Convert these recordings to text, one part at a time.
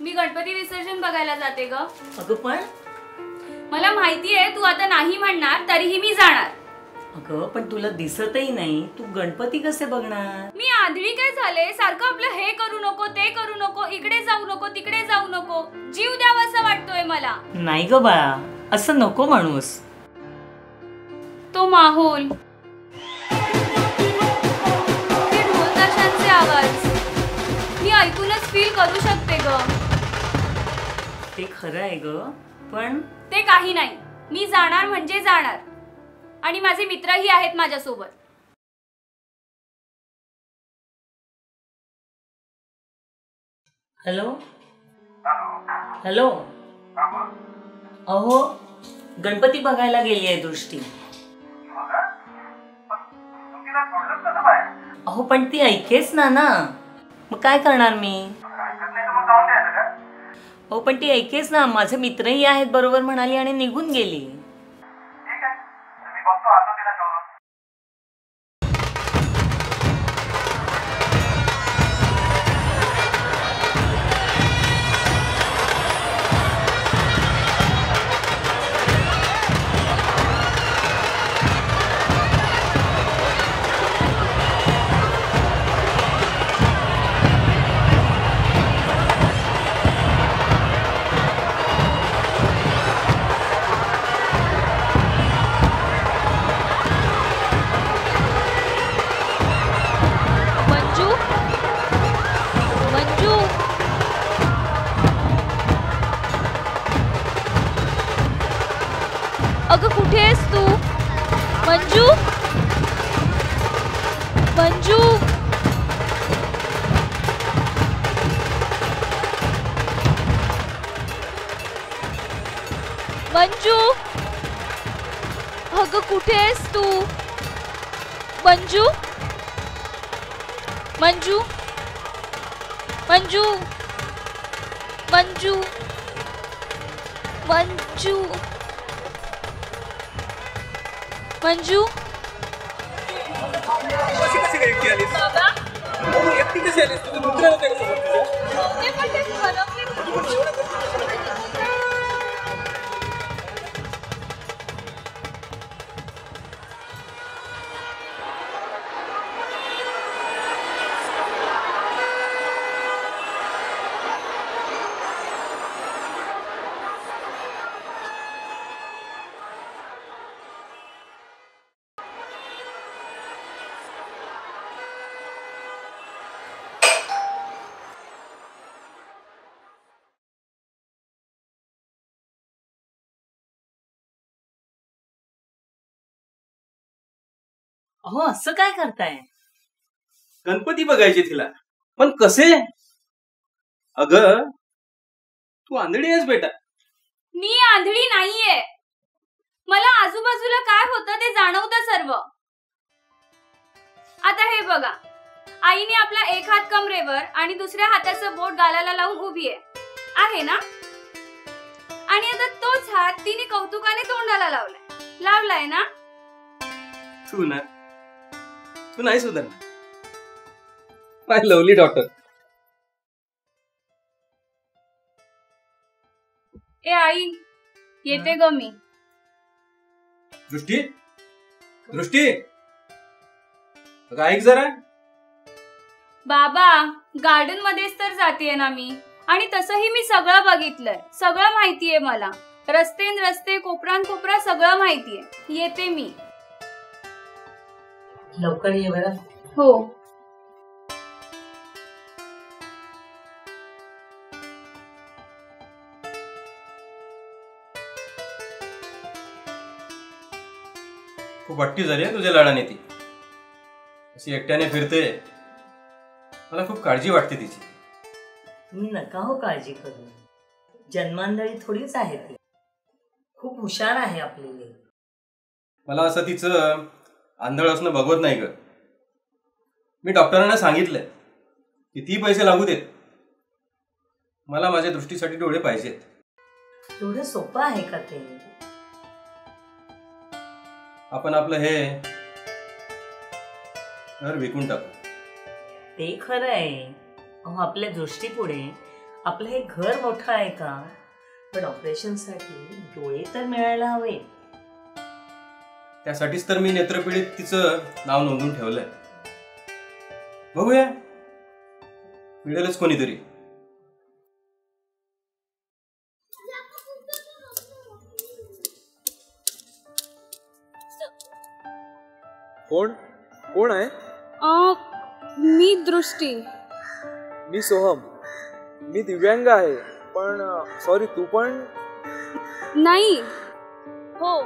मी गणपती विसर्जन बघायला जाते ग. अगं पण मला माहितीये तू आता नाही म्हणणार, तरीही मी जाणार. अगं पण तुला दिसतही नाही, तू गणपती कसे बघणार? मी आंधळी काय झाले? सारखं आपलं हे करू नको, ते करू नको, इकडे जाऊ नको, तिकडे जाऊ नको, जीव द्यावासा वाटतोय मला. नाही ग बाळा, असं नको म्हणूस. तो माहोल, ते ढोल ताशांचे आवाज मी ऐकूनच फील करू शकते ग. ते खरं आहे ग, पण ते काही नाही. मी जाणार म्हणजे जाणार, आणि माझे मित्रही आहेत माझ्यासोबत. हॅलो हॅलो, अहो गणपती बघायला गेली आहे दृष्टी. अहो पण ती ऐकेच ना. मग काय करणार मी? हो पण ती ऐकेच ना. माझे मित्रही आहेत बरोबर म्हणाली आणि निघून गेली. अगं कुठे आहेस तू? मंजू, मंजू, मंजू, अगं कुठे आहेस तू? मंजू, मंजू, मंजू, मंजू, मंजू, मंजू. कशी काय एकटी आलीस? बाबा, एकटी कशी आलीस? तुझे मित्र होते का सोबत तुझ्या? ते पण ते बनवले. अहो असं काय करताय? गणपती बघायचे तिला, पण कसे? अगं तू आंधळी आहेस बेटा. मी आंधळी नाहीये. मला आजूबाजूला काय होतं ते जाणवतं सर्व. आता हे बघा, आईने आपला एक हात कमरेवर आणि दुसऱ्या हाताचं बोट गालाला लावून उभी आहे ना. आणि आता तोच हात तिने कौतुकाने तोंडाला लावलाय ना. तू नाही सुधारणार. माय लवली डॉक्टर. ए आई, येते ग मी. दृष्टी, दृष्टी, ऐक जरा. बाबा, गार्डन मध्येच तर जातेय ना मी, आणि तसंही मी सगळं बघितलंय. सगळं माहितीये मला. रस्ते कोपरा सगळं माहितीये. येते मी. लवकर ये बरं. हो. खूप वाटती झाली आहे तुझ्या लाडाने. ती अशी एकट्याने फिरते. मला खूप काळजी वाटते तिची. तुम्ही नका हो काळजी करू. जन्मांधळी थोडीच आहे ती. खूप हुशार आहे आपली. मला असं तिचं आंधळ असणं बघवत नाही ग. मी डॉक्टरांना सांगितलंय किती पैसे लागू देत, मला माझ्या दृष्टीसाठी डोळे पाहिजेत. एवढं सोपं आहे का ते? आपण आपलं हे घर विकून टाकू. ते खरं आहे. अहो आपल्या दृष्टीपुढे आपलं हे घर मोठं आहे का, पण ऑपरेशनसाठी डोळे तर मिळायला हवे. त्यासाठीच तर मी नेत्रपीडित तिचं नाव नोंदवून ठेवलंय. बघूया, मिळेलच कोणीतरी. कोण कोण आहे? मी दृष्टी. मी सोहम. मी दिव्यांग आहे, पण सॉरी, तू पण? नाही हो,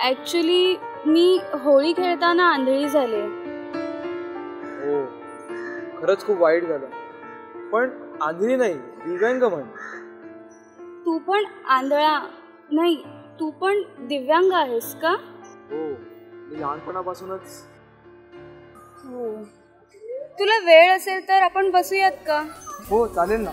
ऍक्च्युली मी होळी खेळताना आंधळी झाले. हो, खरंच खूप वाईट झालं. पण आंधळी नाही, दिव्यांग म्हण. तू पण आंधळा नाही, तू पण दिव्यांग आहेस का? हो, मी लहानपणापासूनच. हो. तुला वेळ असेल तर आपण बसूयात का? हो, चालेल ना.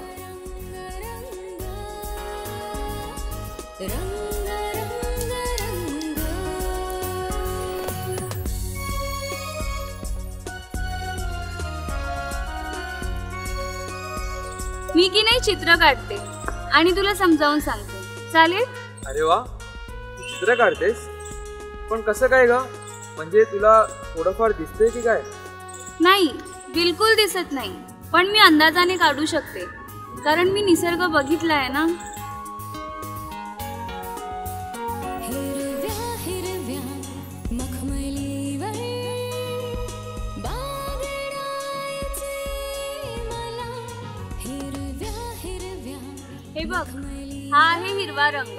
मी की नाही चित्र काढते आणि तुला समजावून सांगते, चालेल? अरे वा, तू चित्र काढतेस? पण कसं काय ग? म्हणजे तुला थोडंफार दिसतंय की काय? नाही, बिलकुल दिसत नाही, पण मी अंदाजाने काढू शकते, कारण मी निसर्ग बघितलाय ना. हे बघ, हा आहे हिरवा रंग.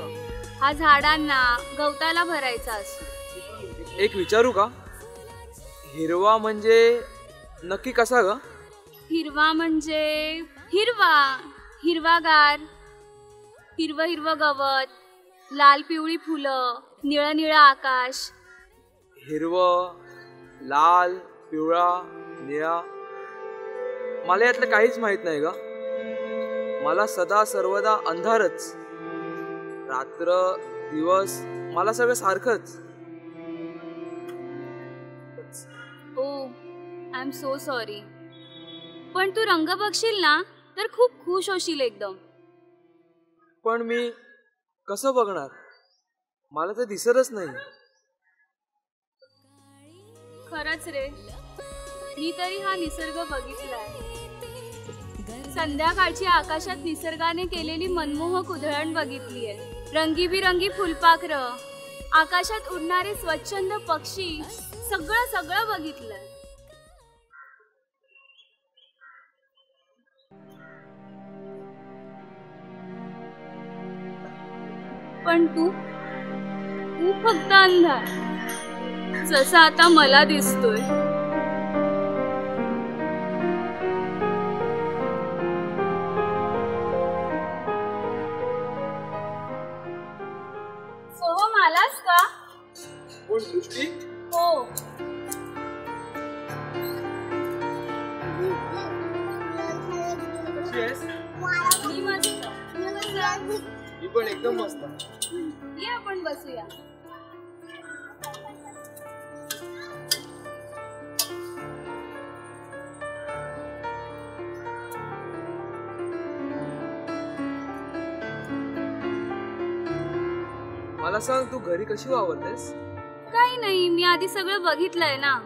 हा झाडांना गवताला भरायचा असतो. एक विचारू का? हिरवा म्हणजे नक्की कसा ग? हिरवा म्हणजे हिरवा, हिरवागार, हिरवं हिरवं गवत, लाल पिवळी फुलं, निळं निळं आकाश. हिरवं, लाल, पिवळा, निळा. मला यातलं काहीच माहित नाही ग. मला सदा सर्वदा अंधारच. रात्र दिवस मला सगळं सारखंच. ओ, आय एम सो सॉरी. पण तू रंग बघशील ना तर खूप खुश होशील एकदम. पण मी कसं बघणार? मला तर दिसतच नाही. खरंच रे, मी तरी हा निसर्ग बघितलाय. संध्याकाळची आकाशात निसर्गाने केलेली मनमोहक उधळण बघितलीय. रंगीबिरंगी फुलपाखरं, आकाशात उडणारे स्वच्छंद पक्षी, सगळं सगळं बघितलंय. पण तू फक्त अंधार, जसं आता मला दिसतोय. सोहम, आलास का? कोण, दृष्टी? हो. कशी आहेस? मी मस्त. तू कसा आहेस? मी पण एकदम मस्त. ये आपण बसूया. मला सांग, तू घरी कशी वावरतेस? काही नाही, मी आधी सगळं बघितलंय ना,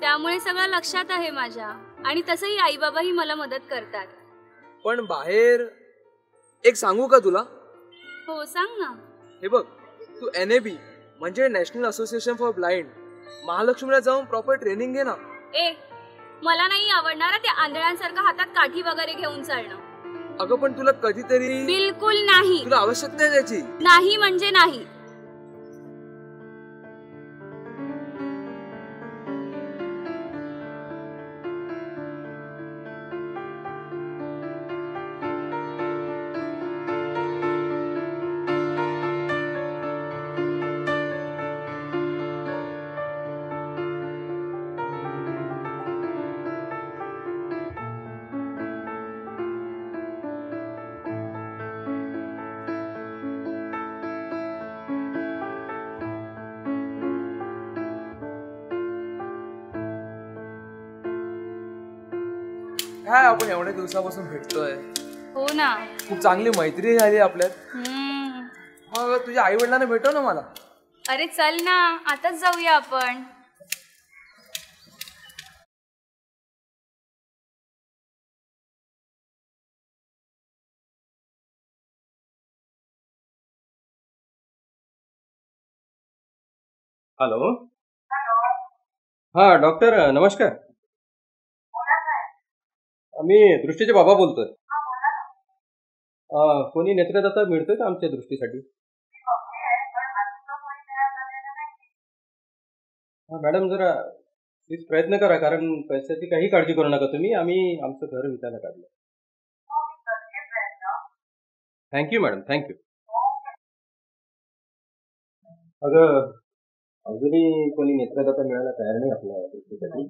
त्यामुळे सगळं लक्षात आहे माझ्या. आणि तसंही आई बाबाही मला मदत करतात. पण बाहेर एक सांगू का तुला? हो, सांग ना. हे बघ, तू NAB म्हणजे नॅशनल असोसिएशन फॉर ब्लाइंड महालक्ष्मीला जाऊन प्रॉपर ट्रेनिंग घे ना. मला नाही आवडणार ते आंधळ्यांसारखं हातात काठी वगैरे घेऊन चालणं. अगं, पण तुला कधीतरी. बिलकुल नाही. तुला आवश्यकता आहे त्याची. नाही म्हणजे नाही. काय आपण एवढ्या दिवसापासून भेटतोय, हो ना. खूप चांगली मैत्री झाली आपल्यात. मग तुझ्या आई वडिलांना भेटव ना मला. अरे चल ना, आताच जाऊया आपण. हॅलो. हा डॉक्टर नमस्कार. मी दृष्टीचे बाबा बोलतोय. कोणी नेत्रदाता मिळतोय का आमच्या दृष्टीसाठी? हा मॅडम जरा प्लीज प्रयत्न करा, कारण पैशाची काही काळजी करू नका तुम्ही. आम्ही आमचं घर विकायला काढलं. Thank you madam, thank you. अगं अजूनही कोणी नेत्रदाता मिळायला तयार नाही आपल्या दृष्टीसाठी.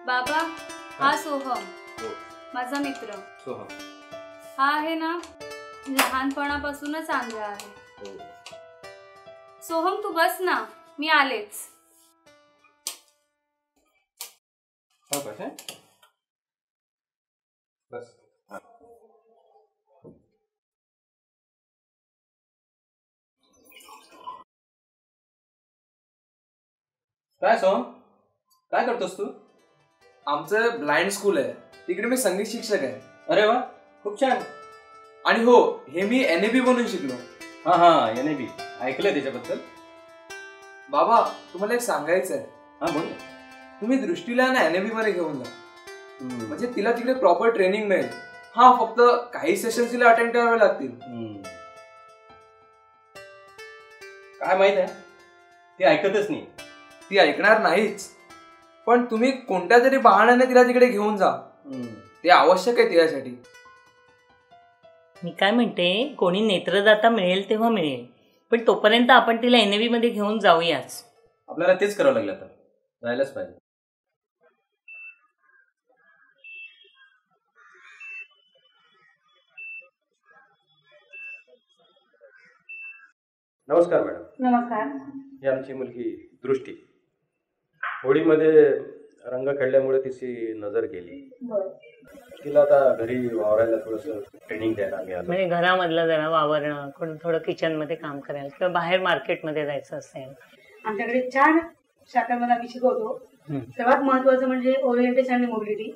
बाबा, हा सोहम, माझा मित्र. हा आहे ना, लहानपणापासूनच आंधळा आहे. सोहम तू बस ना, मी आलेच. बस. काय सोहम, काय करतोस तू? आमचं ब्लाइंड स्कूल आहे, तिकडे मी संगीत शिक्षक आहे. अरे वा, खूप छान. आणि हो, हे मी NAB बनून शिकलो. हा NAB ऐकलंय त्याच्याबद्दल. बाबा तुम्हाला एक सांगायचं आहे. हा बोल. तुम्ही दृष्टीला ना NAB मध्ये घेऊन जा, म्हणजे तिला तिकडे प्रॉपर ट्रेनिंग मिळेल. हा फक्त काही सेशन्स तिला अटेंड करावे लागतील. काय माहित आहे, ती ऐकतच नाही. ती ऐकणार नाहीच, पण तुम्ही कोणत्या तरी बहाण्याने तिला तिकडे घेऊन जा. ते आवश्यक आहे तिच्यासाठी. मी काय म्हणते, कोणी नेत्रदाता मिळेल तेव्हा मिळेल, पण तोपर्यंत आपण तिला NAB मध्ये घेऊन जाऊयाच. आपल्याला तेच करावं लागलं, आता जायलाच पाहिजे. नमस्कार मॅडम. नमस्कार. ही आमची मुलगी दृष्टी. होळीमध्ये रंग खेळल्यामुळे तिची नजर गेली. तिला आता घरी वावरायला थोडंसं ट्रेनिंग द्यायला आम्ही आलो. म्हणजे घरामधलं जरा वावरणं, थोडं किचन मध्ये काम करायला किंवा बाहेर मार्केटमध्ये जायचं असेल. आमच्याकडे 4 शाखांमध्ये आम्ही शिकवतो. सर्वात महत्वाचं म्हणजे ओरिएंटेशन आणि मोबिलिटी,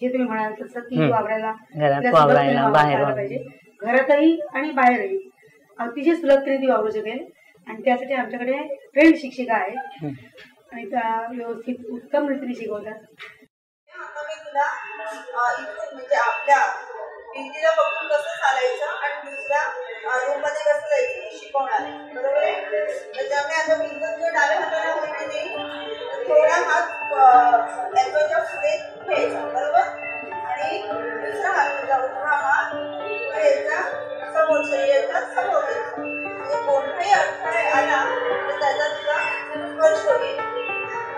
जे तुम्ही म्हणाल तसं की वावरायला बाहेर पाहिजे, घरातही आणि बाहेरही अतिशय सुलभतेने ती वावरू शकेल. आणि त्यासाठी आमच्याकडे ट्रेंड शिक्षिका आहे आणि त्या व्यवस्थित उत्तम रीतीने शिकवतात. म्हणजे आपल्या भिंतीला बघून कसं चालायचं आणि दुसऱ्या रूम मध्ये कसं जायचं हे शिकवणार आहे, बरोबर आहे. त्याच्यामुळे आता भिंत जो डाव्या हाताला होईल की थोडा हात एल्बोच्या पुढे घ्यायचा, बरोबर, आणि दुसरा हात उजवा हात घ्यायचा, समोर शरीराचा समोर घ्यायचा. म्हणजे कोणताही अडथळे आला तर त्याचा तुला स्पर्श होईल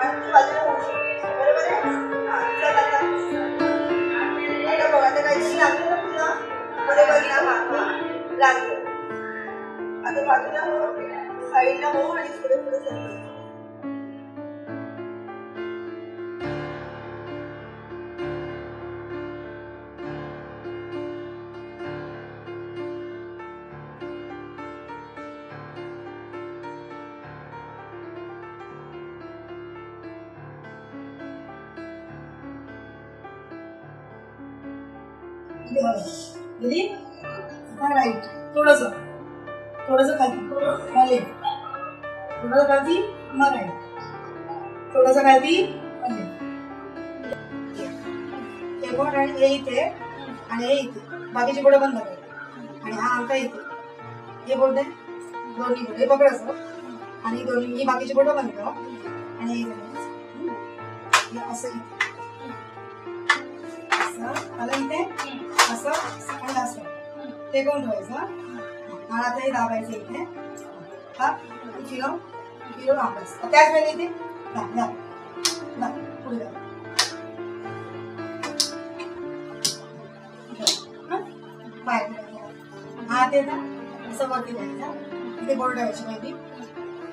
आणि तू बाजूला होऊ शकते, बरोबर आहे. चला आता बघ, आता काहीतरी लागलं ना तुला, पुढे बघला लागलं. आता बाजूला हो, साईडला हो आणि पुढे पुढे सरकव. राईट, थोडस खाली, खाली थोडं खाली, मग राईट, थोडस खाली, हे बोट आणि हे इथे आणि हे इथे, बाकीची बोट बंद कर आणि हा अंगठा इथे, हे बोट आहे, दोन्ही बोट हे पकड असं आणि दोन्ही ही बाकीची बोट बंद कर आणि असं इथे, असं आलं इथे, असं आणि असं ते कोण ठेवायचं. आणि आता हे दाबायचं इथे, हा फिरव आपस त्याच वेळी इथे पुढे हात येत असं वरती द्यायचा. इथे बोट ठेवायची माहिती.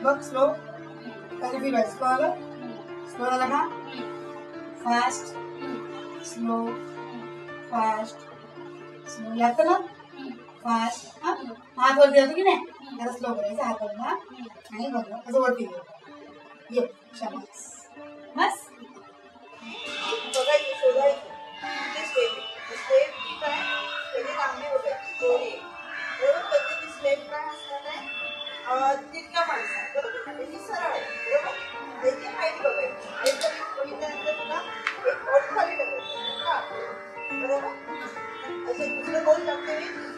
बघ स्लो कधी फील व्हायचं. स्लो आलं, स्लो झाला का फास्ट, स्लो फास्ट, स्लो लागतं ना फास्ट. हात वरती जातो की नाही, जरा स्लो करायचा हात वरती आणि बघ असं वरती घे. ये शाबास बस. बघायची शोधायची स्टेप काय त्याची लांबी बघायची स्टोरी बरोबर. त्याची स्टेप काय असणार आहे तितक्या माणसं बरोबर. त्याची सरळ आहे बरोबर. त्याची हाईट बघायची. हाईट बघितल्यानंतर तुला एक ओठ खाली टाकायचं का बरोबर. असं दुसरं बोल टाकते मी.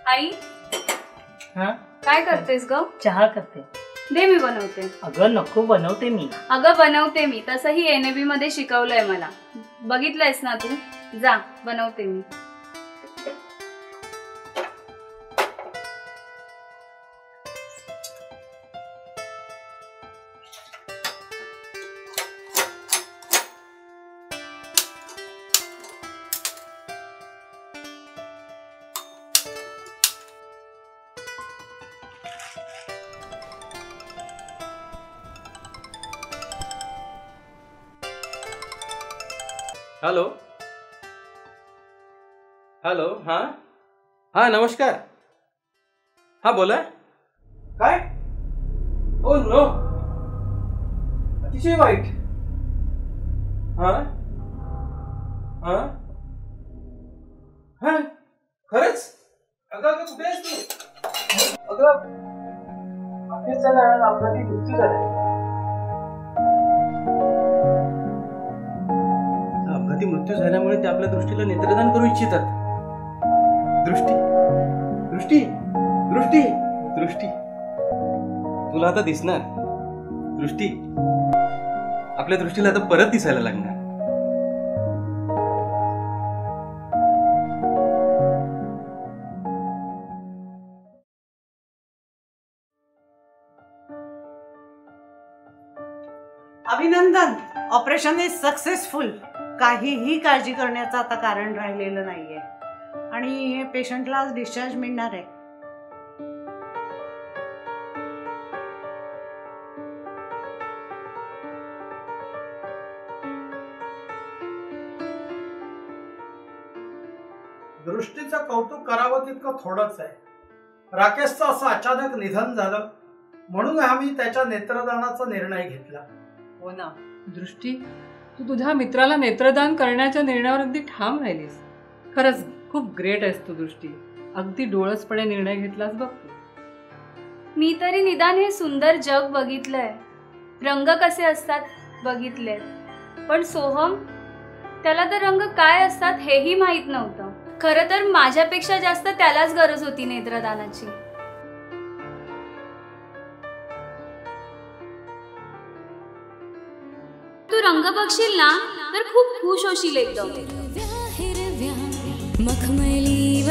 आई हा काय करतेस ग? चहा करते. दे मी बनवते. अगं नको, बनवते मी. अगं बनवते मी. तसंही NAB मध्ये शिकवलंय मला. बघितलंयस ना तू. जा बनवते मी. Hello hello. हां हां नमस्कार. हां बोला. काय? ओ नो, अतिशय वाईट. हां हां हां खरंच? अगं अगं कुठे आहेस तू? अगं अखेरच्या काळात अपघाती मृत्यू झाला. अपघाती मृत्यू झाल्यामुळे ते आपल्या दृष्टीला नेत्रदान करू इच्छितात. दृष्टी दृष्टी दृष्टी दृष्टी तुला आता दिसणार. दृष्टी आपल्या दृष्टीला आता परत दिसायला लागणार. अभिनंदन, ऑपरेशन इज सक्सेसफुल. काहीही काळजी करण्याचं आता कारण राहिलेलं नाहीये आणि पेशंटला आज डिस्चार्ज मिळणार आहे. दृष्टीचं कौतुक करावं तितकं थोडंच आहे. राकेशचं असं अचानक निधन झालं म्हणून आम्ही त्याच्या नेत्रदानाचा निर्णय घेतला. हो ना दृष्टी, तू तुझ्या मित्राला नेत्रदान करण्याच्या निर्णयावर अगदी ठाम राहिलीस. खरंच खूप ग्रेट आहेस तू दृष्टी. अगदी डोळसपणे निर्णय घेतलास बघ तू. मी तरी निदान हे सुंदर जग बघितलंय, रंग कसे असतात बघितले. पण सोहम, त्याला तर रंग काय असतात हेही माहित नव्हतं. खरं तर माझ्यापेक्षा जास्त त्यालाच गरज होती नेत्रदानाची. तू रंग बघशील ना तर खूप खुश होशील एकदम. मखमली